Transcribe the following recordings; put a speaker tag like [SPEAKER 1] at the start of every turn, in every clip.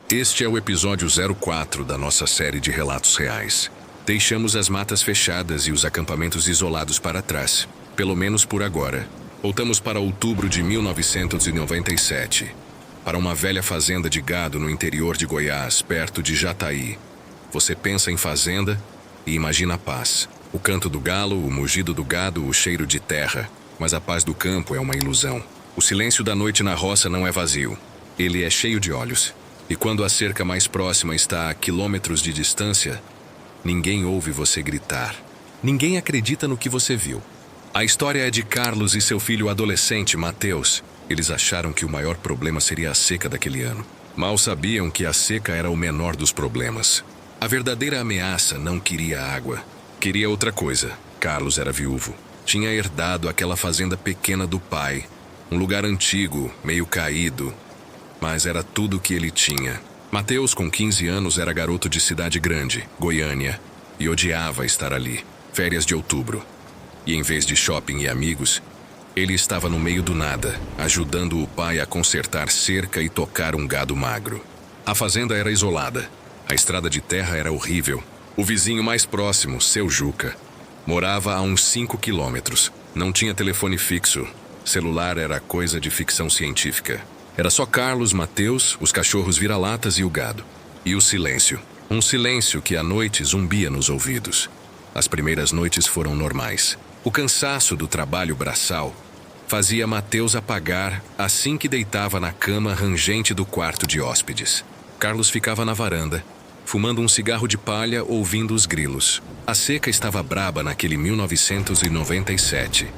[SPEAKER 1] Este é o episódio 04 da nossa série de relatos reais. Deixamos as matas fechadas e os acampamentos isolados para trás, pelo menos por agora. Voltamos para outubro de 1997, para uma velha fazenda de gado no interior de Goiás, perto de Jataí. Você pensa em fazenda e imagina a paz. O canto do galo, o mugido do gado, o cheiro de terra. Mas a paz do campo é uma ilusão. O silêncio da noite na roça não é vazio. Ele é cheio de olhos. E quando a cerca mais próxima está a quilômetros de distância, ninguém ouve você gritar. Ninguém acredita no que você viu. A história é de Carlos e seu filho adolescente, Mateus. Eles acharam que o maior problema seria a seca daquele ano. Mal sabiam que a seca era o menor dos problemas. A verdadeira ameaça não queria água. Queria outra coisa. Carlos era viúvo. Tinha herdado aquela fazenda pequena do pai. Um lugar antigo, meio caído. Mas era tudo o que ele tinha. Mateus, com 15 anos, era garoto de cidade grande, Goiânia, e odiava estar ali. Férias de outubro. E em vez de shopping e amigos, ele estava no meio do nada, ajudando o pai a consertar cerca e tocar um gado magro. A fazenda era isolada. A estrada de terra era horrível. O vizinho mais próximo, seu Juca, morava a uns 5 quilômetros. Não tinha telefone fixo. Celular era coisa de ficção científica. Era só Carlos, Mateus, os cachorros vira-latas e o gado. E o silêncio. Um silêncio que à noite zumbia nos ouvidos. As primeiras noites foram normais. O cansaço do trabalho braçal fazia Mateus apagar assim que deitava na cama rangente do quarto de hóspedes. Carlos ficava na varanda, fumando um cigarro de palha, ouvindo os grilos. A seca estava braba naquele 1997.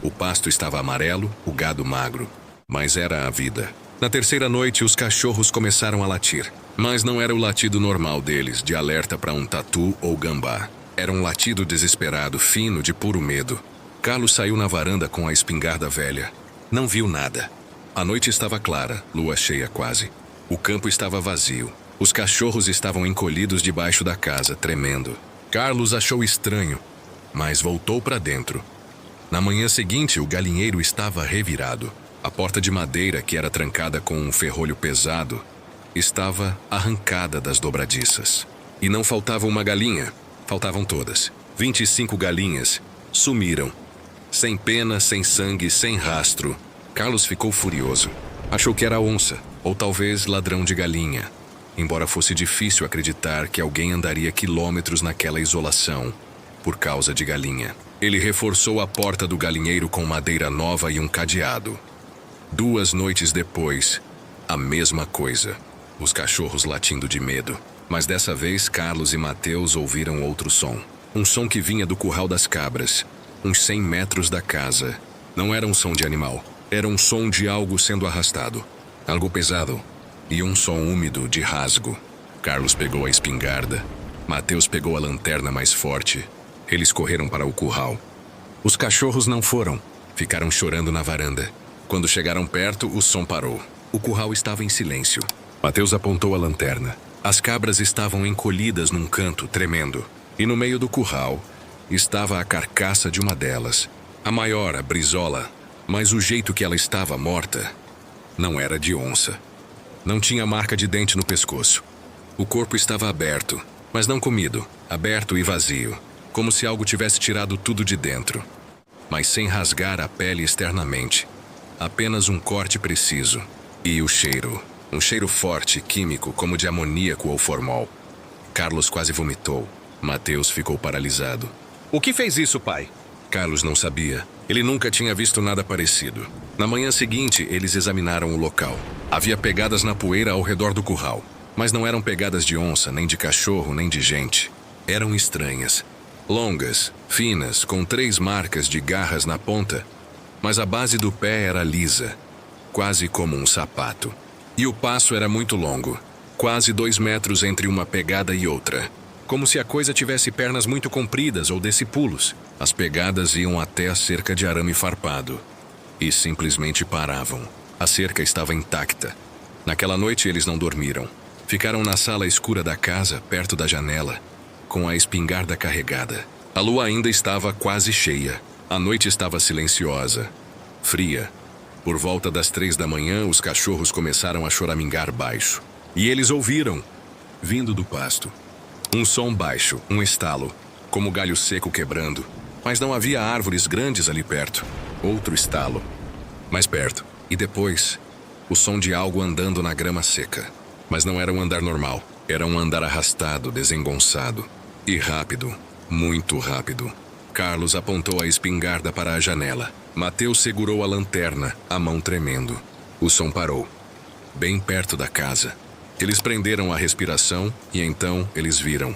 [SPEAKER 1] O pasto estava amarelo, o gado magro. Mas era a vida. Na terceira noite, os cachorros começaram a latir. Mas não era o latido normal deles, de alerta para um tatu ou gambá. Era um latido desesperado, fino, de puro medo. Carlos saiu na varanda com a espingarda velha. Não viu nada. A noite estava clara, lua cheia quase. O campo estava vazio. Os cachorros estavam encolhidos debaixo da casa, tremendo. Carlos achou estranho, mas voltou para dentro. Na manhã seguinte, o galinheiro estava revirado. A porta de madeira, que era trancada com um ferrolho pesado, estava arrancada das dobradiças. E não faltava uma galinha, faltavam todas. 25 galinhas sumiram. Sem pena, sem sangue, sem rastro. Carlos ficou furioso. Achou que era onça, ou talvez ladrão de galinha. Embora fosse difícil acreditar que alguém andaria quilômetros naquela isolação por causa de galinha. Ele reforçou a porta do galinheiro com madeira nova e um cadeado. 2 noites depois, a mesma coisa. Os cachorros latindo de medo. Mas dessa vez, Carlos e Mateus ouviram outro som. Um som que vinha do curral das cabras, uns 100 metros da casa. Não era um som de animal. Era um som de algo sendo arrastado. Algo pesado. E um som úmido de rasgo. Carlos pegou a espingarda. Mateus pegou a lanterna mais forte. Eles correram para o curral. Os cachorros não foram. Ficaram chorando na varanda. Quando chegaram perto, o som parou. O curral estava em silêncio. Mateus apontou a lanterna. As cabras estavam encolhidas num canto, tremendo. E no meio do curral estava a carcaça de uma delas. A maior, a Brizola. Mas o jeito que ela estava morta não era de onça. Não tinha marca de dente no pescoço. O corpo estava aberto, mas não comido. Aberto e vazio. Como se algo tivesse tirado tudo de dentro. Mas sem rasgar a pele externamente. Apenas um corte preciso. E o cheiro. Um cheiro forte, químico, como de amoníaco ou formol. Carlos quase vomitou. Mateus ficou paralisado.
[SPEAKER 2] O que fez isso, pai?
[SPEAKER 1] Carlos não sabia. Ele nunca tinha visto nada parecido. Na manhã seguinte, eles examinaram o local. Havia pegadas na poeira ao redor do curral. Mas não eram pegadas de onça, nem de cachorro, nem de gente. Eram estranhas. Longas, finas, com 3 marcas de garras na ponta. Mas a base do pé era lisa, quase como um sapato. E o passo era muito longo, quase 2 metros entre uma pegada e outra. Como se a coisa tivesse pernas muito compridas ou desse pulos. As pegadas iam até a cerca de arame farpado. E simplesmente paravam. A cerca estava intacta. Naquela noite eles não dormiram. Ficaram na sala escura da casa, perto da janela, com a espingarda carregada. A lua ainda estava quase cheia. A noite estava silenciosa, fria. Por volta das 3 da manhã, os cachorros começaram a choramingar baixo. E eles ouviram, vindo do pasto, um som baixo, um estalo, como galho seco quebrando. Mas não havia árvores grandes ali perto. Outro estalo, mais perto. E depois, o som de algo andando na grama seca. Mas não era um andar normal. Era um andar arrastado, desengonçado. E rápido, muito rápido. Carlos apontou a espingarda para a janela. Mateus segurou a lanterna, a mão tremendo. O som parou, bem perto da casa. Eles prenderam a respiração e então eles viram.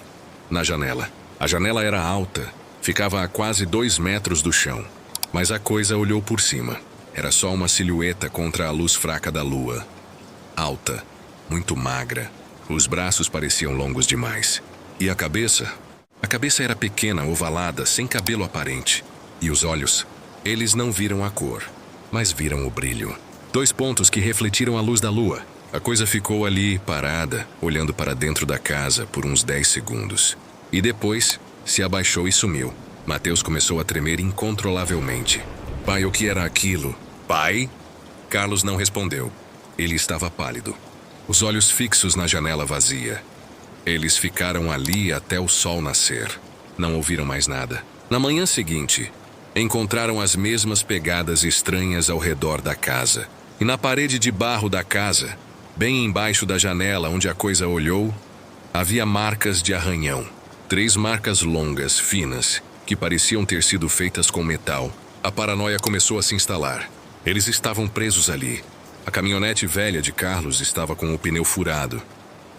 [SPEAKER 1] Na janela. A janela era alta, ficava a quase 2 metros do chão. Mas a coisa olhou por cima. Era só uma silhueta contra a luz fraca da lua. Alta, muito magra. Os braços pareciam longos demais. E a cabeça? A cabeça era pequena, ovalada, sem cabelo aparente. E os olhos? Eles não viram a cor, mas viram o brilho. 2 pontos que refletiram a luz da lua. A coisa ficou ali, parada, olhando para dentro da casa por uns 10 segundos. E depois, se abaixou e sumiu. Mateus começou a tremer incontrolavelmente. Pai, o que era aquilo? Pai? Carlos não respondeu. Ele estava pálido. Os olhos fixos na janela vazia. Eles ficaram ali até o sol nascer. Não ouviram mais nada. Na manhã seguinte, encontraram as mesmas pegadas estranhas ao redor da casa. E na parede de barro da casa, bem embaixo da janela onde a coisa olhou, havia marcas de arranhão. 3 marcas longas, finas, que pareciam ter sido feitas com metal. A paranoia começou a se instalar. Eles estavam presos ali. A caminhonete velha de Carlos estava com o pneu furado.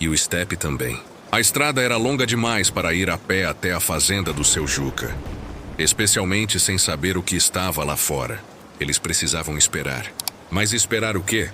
[SPEAKER 1] E o estepe também. A estrada era longa demais para ir a pé até a fazenda do seu Juca. Especialmente sem saber o que estava lá fora. Eles precisavam esperar. Mas esperar o quê?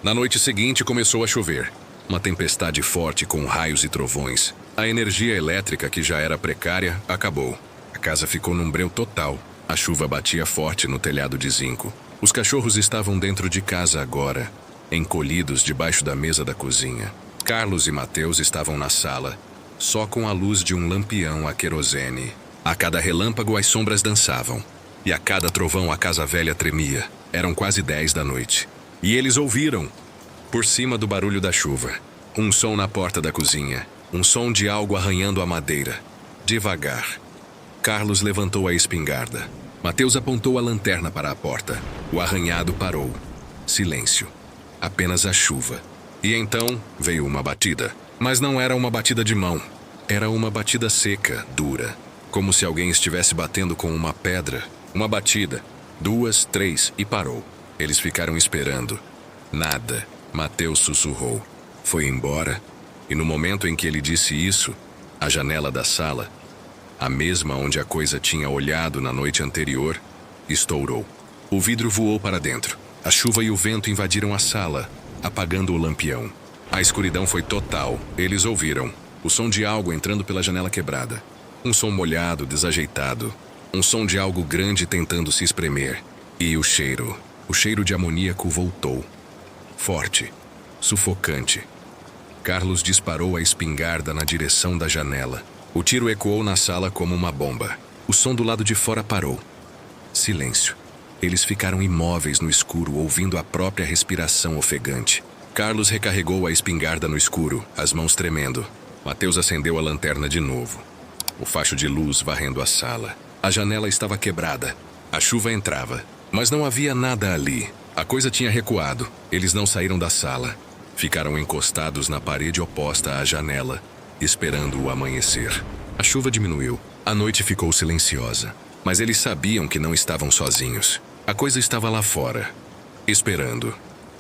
[SPEAKER 1] Na noite seguinte começou a chover. Uma tempestade forte com raios e trovões. A energia elétrica, que já era precária, acabou. A casa ficou num breu total. A chuva batia forte no telhado de zinco. Os cachorros estavam dentro de casa agora, encolhidos debaixo da mesa da cozinha. Carlos e Mateus estavam na sala, só com a luz de um lampião a querosene. A cada relâmpago as sombras dançavam. E a cada trovão a casa velha tremia. Eram quase 10 da noite. E eles ouviram, por cima do barulho da chuva, um som na porta da cozinha. Um som de algo arranhando a madeira. Devagar. Carlos levantou a espingarda. Mateus apontou a lanterna para a porta. O arranhado parou. Silêncio. Apenas a chuva. E então veio uma batida. Mas não era uma batida de mão. Era uma batida seca, dura. Como se alguém estivesse batendo com uma pedra. Uma batida. 2, 3 e parou. Eles ficaram esperando. Nada. Mateus sussurrou. Foi embora. E no momento em que ele disse isso, a janela da sala, a mesma onde a coisa tinha olhado na noite anterior, estourou. O vidro voou para dentro. A chuva e o vento invadiram a sala, apagando o lampião. A escuridão foi total. Eles ouviram o som de algo entrando pela janela quebrada. Um som molhado, desajeitado. Um som de algo grande tentando se espremer. E o cheiro de amoníaco voltou. Forte, sufocante. Carlos disparou a espingarda na direção da janela. O tiro ecoou na sala como uma bomba. O som do lado de fora parou. Silêncio. Eles ficaram imóveis no escuro, ouvindo a própria respiração ofegante. Carlos recarregou a espingarda no escuro, as mãos tremendo. Mateus acendeu a lanterna de novo. O facho de luz varrendo a sala. A janela estava quebrada. A chuva entrava, mas não havia nada ali. A coisa tinha recuado. Eles não saíram da sala. Ficaram encostados na parede oposta à janela, esperando o amanhecer. A chuva diminuiu. A noite ficou silenciosa. Mas eles sabiam que não estavam sozinhos. A coisa estava lá fora, esperando.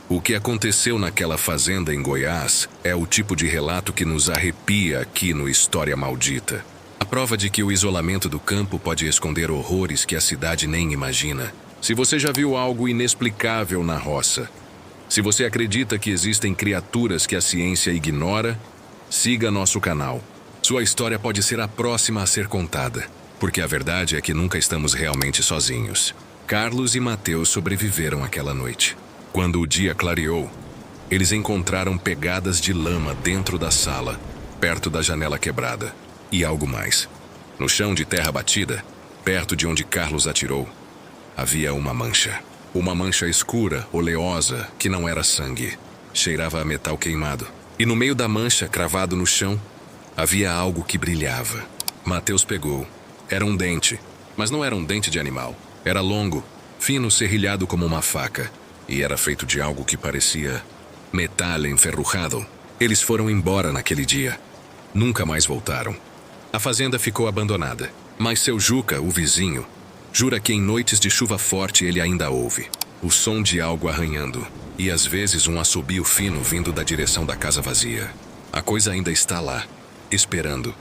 [SPEAKER 1] O que aconteceu naquela fazenda em Goiás é o tipo de relato que nos arrepia aqui no História Maldita. A prova de que o isolamento do campo pode esconder horrores que a cidade nem imagina. Se você já viu algo inexplicável na roça, se você acredita que existem criaturas que a ciência ignora, siga nosso canal. Sua história pode ser a próxima a ser contada, porque a verdade é que nunca estamos realmente sozinhos. Carlos e Mateus sobreviveram àquela noite. Quando o dia clareou, eles encontraram pegadas de lama dentro da sala, perto da janela quebrada. E algo mais. No chão de terra batida, perto de onde Carlos atirou, havia uma mancha. Uma mancha escura, oleosa, que não era sangue. Cheirava a metal queimado. E no meio da mancha, cravado no chão, havia algo que brilhava. Mateus pegou. Era um dente, mas não era um dente de animal. Era longo, fino, serrilhado como uma faca, e era feito de algo que parecia metal enferrujado. Eles foram embora naquele dia. Nunca mais voltaram. A fazenda ficou abandonada, mas seu Juca, o vizinho, jura que em noites de chuva forte ele ainda ouve o som de algo arranhando, e às vezes um assobio fino vindo da direção da casa vazia. A coisa ainda está lá, esperando.